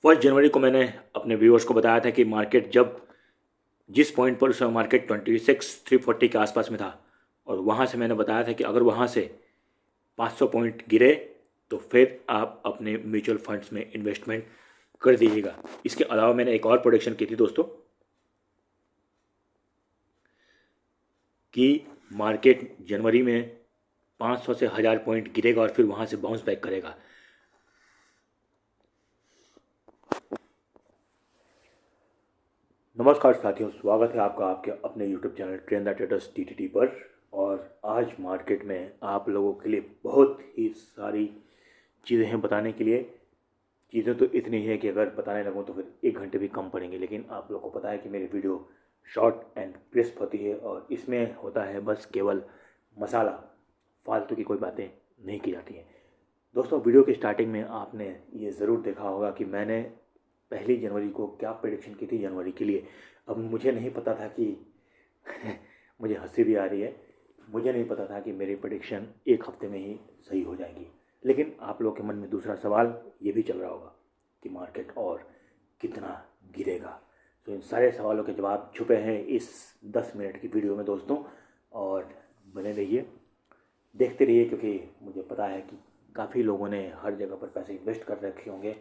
1 जनवरी को मैंने अपने व्यूअर्स को बताया था कि मार्केट जब जिस पॉइंट पर उस समय मार्केट 26,340 के आसपास में था, और वहाँ से मैंने बताया था कि अगर वहाँ से 500 पॉइंट गिरे तो फिर आप अपने म्यूचुअल फंड्स में इन्वेस्टमेंट कर दीजिएगा। इसके अलावा मैंने एक और प्रोडिक्शन की थी दोस्तों कि मार्केट जनवरी में 500 से 1000 पॉइंट गिरेगा और फिर वहाँ से बाउंस बैक करेगा। नमस्कार साथियों, स्वागत है आपका आपके अपने YouTube channel trend the traders TTT पर। और आज मार्केट में आप लोगों के लिए बहुत ही सारी चीज़ें हैं बताने के लिए। चीज़ें तो इतनी ही है कि अगर बताने लगूँ तो फिर 1 घंटे भी कम पड़ेंगे, लेकिन आप लोगों को पता है कि मेरी वीडियो शॉर्ट एंड क्रिस्प होती है और इसमें होता है बस केवल मसाला, फालतू की कोई बातें नहीं की जाती हैं। दोस्तों, वीडियो की स्टार्टिंग में आपने ये ज़रूर देखा होगा कि मैंने 1 जनवरी को क्या प्रेडिक्शन की थी जनवरी के लिए। अब मुझे नहीं पता था कि मुझे हंसी भी आ रही है, मुझे नहीं पता था कि मेरी प्रेडिक्शन 1 हफ्ते में ही सही हो जाएगी। लेकिन आप लोगों के मन में दूसरा सवाल ये भी चल रहा होगा कि मार्केट और कितना गिरेगा। तो इन सारे सवालों के जवाब छुपे हैं इस 10 मिनट की वीडियो में दोस्तों, और बने रहिए, देखते रहिए, क्योंकि मुझे पता है कि काफ़ी लोगों ने हर जगह पर पैसे इन्वेस्ट कर रखे होंगे।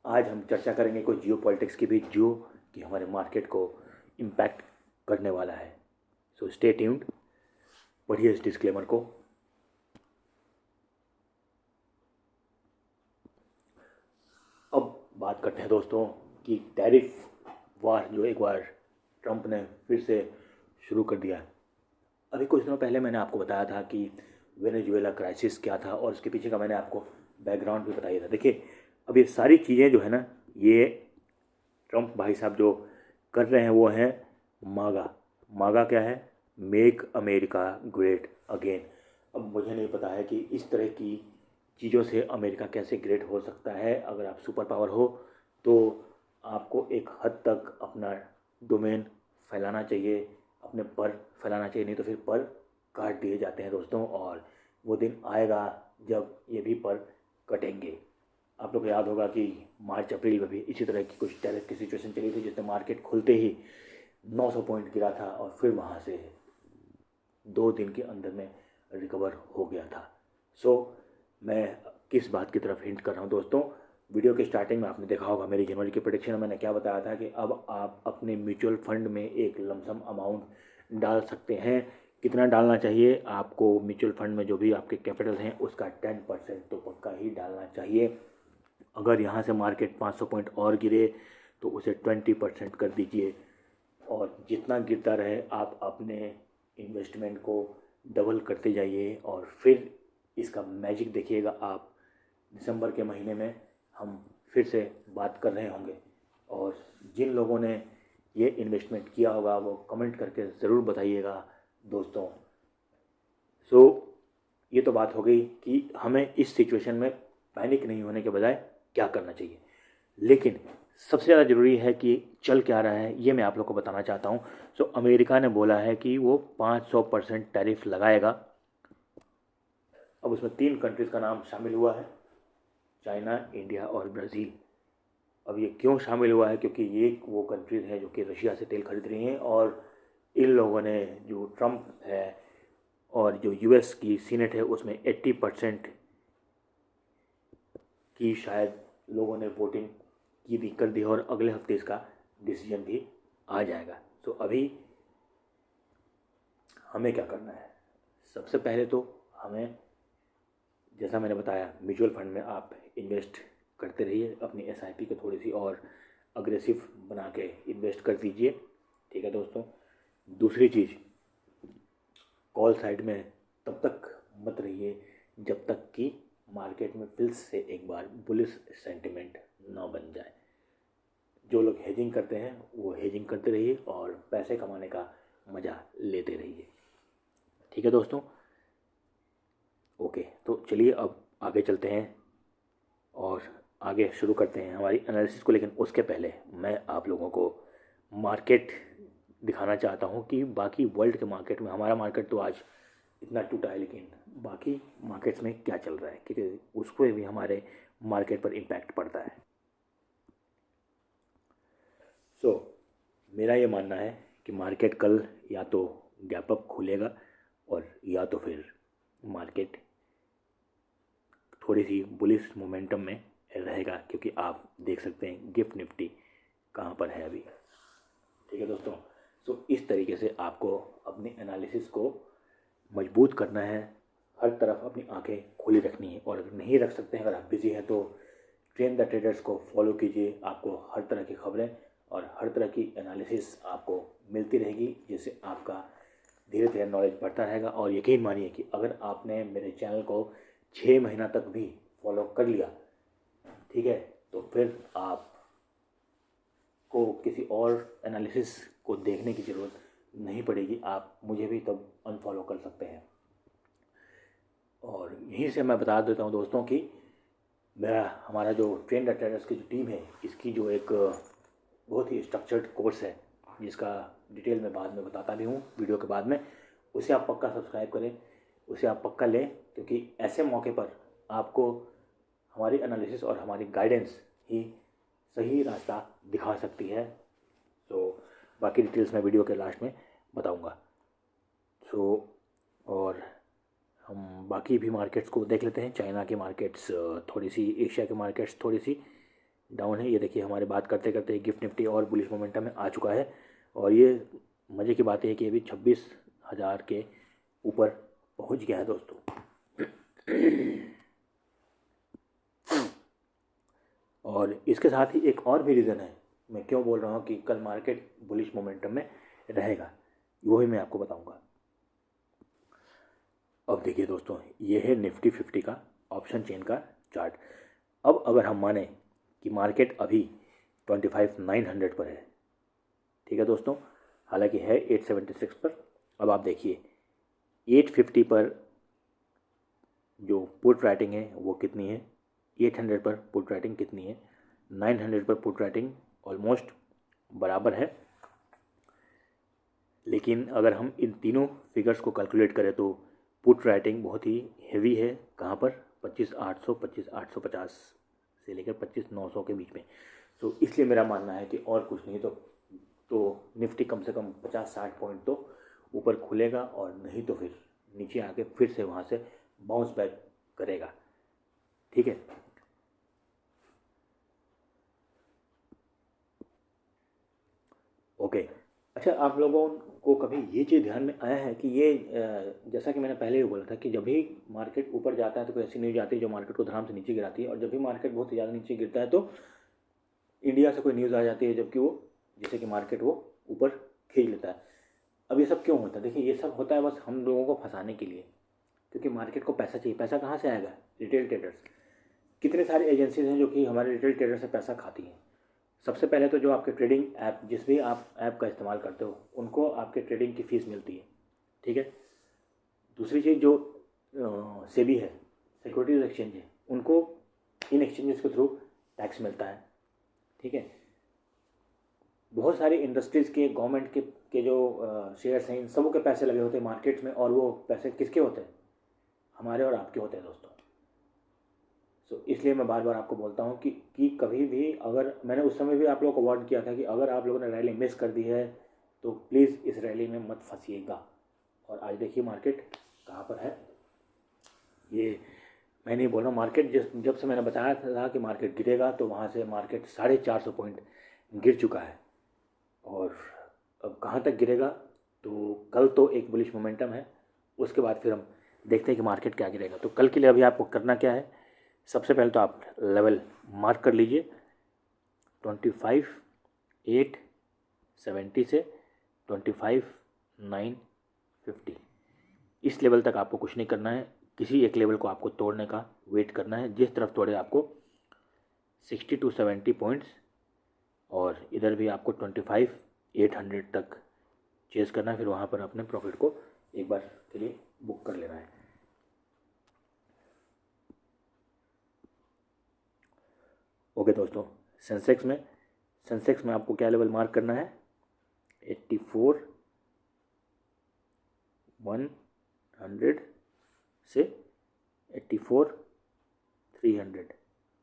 आज हम चर्चा करेंगे कोई जियो पॉलिटिक्स की भी, जो कि हमारे मार्केट को इम्पैक्ट करने वाला है। सो स्टे ट्यून्ड, पढ़िए इस डिस्क्लेमर को। अब बात करते हैं दोस्तों कि टैरिफ वार जो एक बार ट्रंप ने फिर से शुरू कर दिया है। अभी कुछ दिनों पहले मैंने आपको बताया था कि वेनेजुएला क्राइसिस क्या था और उसके पीछे का मैंने आपको बैकग्राउंड भी बताया था। देखिए, अब ये सारी चीज़ें जो है ना, ये ट्रंप भाई साहब जो कर रहे हैं वो हैं मागा। मागा क्या है? Make America great again. अब मुझे नहीं पता है कि इस तरह की चीज़ों से अमेरिका कैसे ग्रेट हो सकता है। अगर आप सुपर पावर हो तो आपको एक हद तक अपना डोमेन फैलाना चाहिए, अपने पर फैलाना चाहिए, नहीं तो फिर पर काट दिए जाते हैं दोस्तों। और वो दिन आएगा जब ये भी पर कटेंगे। आप लोग को याद होगा कि मार्च अप्रैल में भी इसी तरह की कुछ टैरिफ की सिचुएशन चली थी, जिसमें मार्केट खुलते ही 900 पॉइंट गिरा था और फिर वहाँ से 2 दिन के अंदर में रिकवर हो गया था। सो मैं किस बात की तरफ हिंट कर रहा हूँ दोस्तों, वीडियो के स्टार्टिंग में आपने देखा होगा मेरी जनवरी की प्रेडिक्शन में मैंने क्या बताया था कि अब आप अपने म्यूचुअल फंड में एक लमसम अमाउंट डाल सकते हैं। कितना डालना चाहिए आपको? म्यूचुअल फंड में जो भी आपके कैपिटल हैं उसका 10% तो पक्का ही डालना चाहिए। अगर यहाँ से मार्केट 500 पॉइंट और गिरे तो उसे 20% कर दीजिए, और जितना गिरता रहे आप अपने इन्वेस्टमेंट को डबल करते जाइए। और फिर इसका मैजिक देखिएगा आप। दिसंबर के महीने में हम फिर से बात कर रहे होंगे, और जिन लोगों ने ये इन्वेस्टमेंट किया होगा वो कमेंट करके ज़रूर बताइएगा दोस्तों। सो ये तो बात हो गई कि हमें इस सिचुएशन में पैनिक नहीं होने के बजाय क्या करना चाहिए। लेकिन सबसे ज़्यादा ज़रूरी है कि चल क्या रहा है ये मैं आप लोग को बताना चाहता हूँ। सो अमेरिका ने बोला है कि वो 500% टैरिफ लगाएगा। अब उसमें 3 कंट्रीज़ का नाम शामिल हुआ है, चाइना, इंडिया और ब्राज़ील। अब ये क्यों शामिल हुआ है? क्योंकि ये वो कंट्रीज़ हैं जो कि रशिया से तेल खरीद रही हैं, और इन लोगों ने, जो ट्रंप है और जो यूएस की सीनेट है, उसमें 80% की शायद लोगों ने वोटिंग की भी कर दी है, और अगले हफ्ते इसका डिसीजन भी आ जाएगा। तो अभी हमें क्या करना है? सबसे पहले तो हमें, जैसा मैंने बताया, म्यूचुअल फंड में आप इन्वेस्ट करते रहिए, अपनी एसआईपी को थोड़ी सी और अग्रेसिव बना के इन्वेस्ट कर दीजिए। ठीक है दोस्तों। दूसरी चीज़, कॉल साइड में तब तक मत रहिए जब तक कि मार्केट में फिर से एक बार बुलिश सेंटिमेंट ना बन जाए। जो लोग हेजिंग करते हैं वो हेजिंग करते रहिए और पैसे कमाने का मज़ा लेते रहिए। ठीक है दोस्तों। ओके, तो चलिए अब आगे चलते हैं और आगे शुरू करते हैं हमारी एनालिसिस को। लेकिन उसके पहले मैं आप लोगों को मार्केट दिखाना चाहता हूँ कि बाकी वर्ल्ड के मार्केट में, हमारा मार्केट तो आज इतना टूटा है, लेकिन बाकी मार्केट्स में क्या चल रहा है, क्योंकि उसको भी हमारे मार्केट पर इम्पैक्ट पड़ता है। मेरा ये मानना है कि मार्केट कल या तो गैप अप खुलेगा और या तो फिर मार्केट थोड़ी सी बुलिश मोमेंटम में रहेगा, क्योंकि आप देख सकते हैं गिफ्ट निफ्टी कहाँ पर है अभी। ठीक है दोस्तों, तो इस तरीके से आपको अपने एनालिसिस को मजबूत करना है, हर तरफ अपनी आंखें खुली रखनी है। और अगर नहीं रख सकते हैं, अगर आप बिजी हैं, तो ट्रेन द ट्रेडर्स को फॉलो कीजिए। आपको हर तरह की खबरें और हर तरह की एनालिसिस आपको मिलती रहेगी, जिससे आपका धीरे धीरे नॉलेज बढ़ता रहेगा। और यकीन मानिए कि अगर आपने मेरे चैनल को 6 महीना तक भी फॉलो कर लिया, ठीक है, तो फिर आप को किसी और एनालिसिस को देखने की ज़रूरत नहीं पड़ेगी। आप मुझे भी तब अनफॉलो कर सकते हैं। और यहीं से मैं बता देता हूँ दोस्तों कि हमारा जो ट्रेंड द ट्रेडर्स की जो टीम है, इसकी जो एक बहुत ही स्ट्रक्चर्ड कोर्स है, जिसका डिटेल मैं बाद में बताता भी हूँ वीडियो के बाद में, उसे आप पक्का सब्सक्राइब करें, उसे आप पक्का लें, क्योंकि ऐसे मौके पर आपको हमारी एनालिसिस और हमारी गाइडेंस ही सही रास्ता दिखा सकती है। तो बाकी डिटेल्स मैं वीडियो के लास्ट में बताऊंगा। और हम बाकी भी मार्केट्स को देख लेते हैं। चाइना की मार्केट्स थोड़ी सी, एशिया के मार्केट्स थोड़ी सी डाउन है। ये देखिए, हमारे बात करते करते गिफ्ट निफ्टी और बुलिश मोमेंटम में आ चुका है। और ये मज़े की बात है कि अभी 26,000 के ऊपर पहुंच गया है दोस्तों। और इसके साथ ही एक और भी रीज़न है मैं क्यों बोल रहा हूँ कि कल मार्केट बुलिश मोमेंटम में रहेगा, वो ही मैं आपको बताऊंगा। अब देखिए दोस्तों, ये है निफ्टी 50 का ऑप्शन चेन का चार्ट। अब अगर हम माने कि मार्केट अभी 25,900 पर है, ठीक है दोस्तों, हालांकि है 876 पर। अब आप देखिए 850 पर जो पुट राइटिंग है वो कितनी है, 800 पर पुट राइटिंग कितनी है, 900 पर पुट राइटिंग ऑलमोस्ट बराबर है। लेकिन अगर हम इन तीनों फिगर्स को कैलकुलेट करें तो पुट राइटिंग बहुत ही हेवी है। कहाँ पर, 25,800, 25,850 से लेकर 25,900 के बीच में। तो इसलिए मेरा मानना है कि और कुछ नहीं तो निफ्टी कम से कम 50-60 पॉइंट तो ऊपर खुलेगा, और नहीं तो फिर नीचे आके फिर से वहाँ से बाउंस बैक करेगा। ठीक है, ओके। अच्छा, आप लोगों को कभी ये चीज़ ध्यान में आया है कि ये जैसा कि मैंने पहले भी बोला था कि जब भी मार्केट ऊपर जाता है तो कोई ऐसी न्यूज आती है जो मार्केट को धड़ाम से नीचे गिराती है, और जब भी मार्केट बहुत ज़्यादा नीचे गिरता है तो इंडिया से कोई न्यूज़ आ जाती है, जबकि वो जैसे कि मार्केट वो ऊपर खींच लेता है। अब ये सब क्यों होता है? देखिए, ये सब होता है बस हम लोगों को फंसाने के लिए, क्योंकि मार्केट को पैसा चाहिए। पैसा कहाँ से आएगा? Retail traders. कितने सारे एजेंसीज हैं जो कि हमारे रिटेल ट्रेडर से पैसा खाती हैं। सबसे पहले तो जो आपके ट्रेडिंग ऐप, जिस भी आप ऐप का इस्तेमाल करते हो, उनको आपके ट्रेडिंग की फ़ीस मिलती है, ठीक है। दूसरी चीज़ जो सेबी है, सिक्योरिटीज एक्सचेंज है, उनको इन एक्सचेंजेस के थ्रू टैक्स मिलता है, ठीक है। बहुत सारी इंडस्ट्रीज़ के, गवर्नमेंट के जो शेयर्स हैं, इन सबों के पैसे लगे होते हैं मार्केट्स में, और वो पैसे किसके होते हैं? हमारे और आपके होते हैं दोस्तों। तो इसलिए मैं बार बार आपको बोलता हूँ कि कभी भी, अगर मैंने उस समय भी आप लोगों को वार्न किया था कि अगर आप लोगों ने रैली मिस कर दी है तो प्लीज़ इस रैली में मत फंसिएगा। और आज देखिए मार्केट कहाँ पर है। ये मैं नहीं बोल रहा हूँ, मार्केट जब से मैंने बताया था कि मार्केट गिरेगा, तो वहाँ से मार्केट 450 पॉइंट गिर चुका है। और अब कहाँ तक गिरेगा, तो कल तो एक बुलिश मोमेंटम है, उसके बाद फिर हम देखते हैं कि मार्केट क्या गिरेगा। तो कल के लिए अभी आपको करना क्या है, सबसे पहले तो आप लेवल मार्क कर लीजिए 25,870 से 25,950। इस लेवल तक आपको कुछ नहीं करना है, किसी एक लेवल को आपको तोड़ने का वेट करना है। जिस तरफ तोड़े आपको 60 to 70 पॉइंट्स, और इधर भी आपको 25,800 तक चेस करना है। फिर वहाँ पर अपने प्रॉफिट को एक बार के लिए बुक कर लेना है। ओके दोस्तों, सेंसेक्स में आपको क्या लेवल मार्क करना है? 84,100 से 84,300।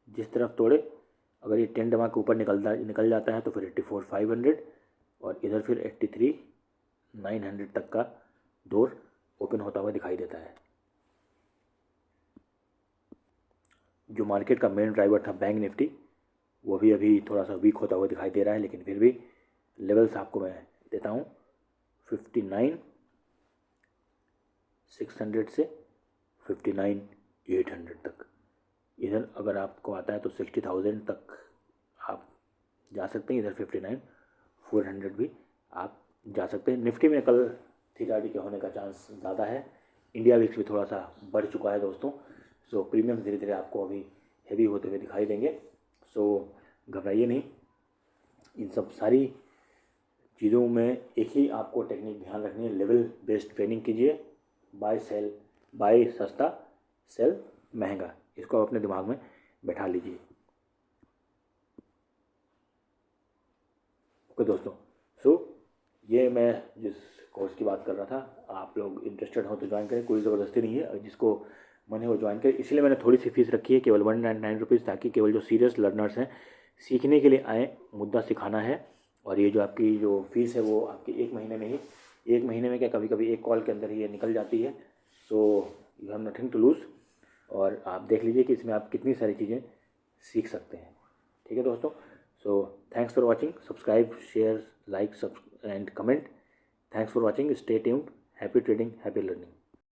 जिस तरफ तोड़े, अगर ये 10 के ऊपर निकल जाता है तो फिर 84,500, और इधर फिर 83,900 तक का डोर ओपन होता हुआ दिखाई देता है। जो मार्केट का मेन ड्राइवर था बैंक निफ्टी, वो भी अभी थोड़ा सा वीक होता हुआ दिखाई दे रहा है, लेकिन फिर भी लेवल्स आपको मैं देता हूँ 59,600 से 59,800 तक। इधर अगर आपको आता है तो 60,000 तक आप जा सकते हैं, इधर 59,400 भी आप जा सकते हैं। निफ्टी में कल थीटा डी के होने का चांस ज़्यादा है। इंडिया विक्स भी थोड़ा सा बढ़ चुका है दोस्तों। सो प्रीमियम धीरे धीरे आपको अभी हेवी होते हुए दिखाई देंगे। सो घबराइए नहीं। इन सब सारी चीज़ों में एक ही आपको टेक्निक ध्यान रखनी है, लेवल बेस्ड ट्रेडिंग कीजिए। बाय सस्ता सेल महंगा, इसको अपने दिमाग में बैठा लीजिए। ओके दोस्तों, सो ये मैं जिस कोर्स की बात कर रहा था, आप लोग इंटरेस्टेड हो तो ज्वाइन करें, कोई ज़बरदस्ती नहीं है, जिसको मन है वो ज्वाइन करें। इसलिए मैंने थोड़ी सी फीस रखी है, केवल 199 रुपीज़, ताकि केवल जो सीरियस लर्नर्स हैं, सीखने के लिए आए, मुद्दा सिखाना है। और ये जो आपकी जो फीस है वो आपकी एक महीने में ही, एक महीने में क्या कभी कभी एक कॉल के अंदर ही ये निकल जाती है। So you have nothing to lose. और आप देख लीजिए कि इसमें आप कितनी सारी चीज़ें सीख सकते हैं। ठीक है दोस्तों, so thanks for watching. Subscribe, share, like, and comment. Thanks for watching. Stay tuned. Happy trading, happy learning.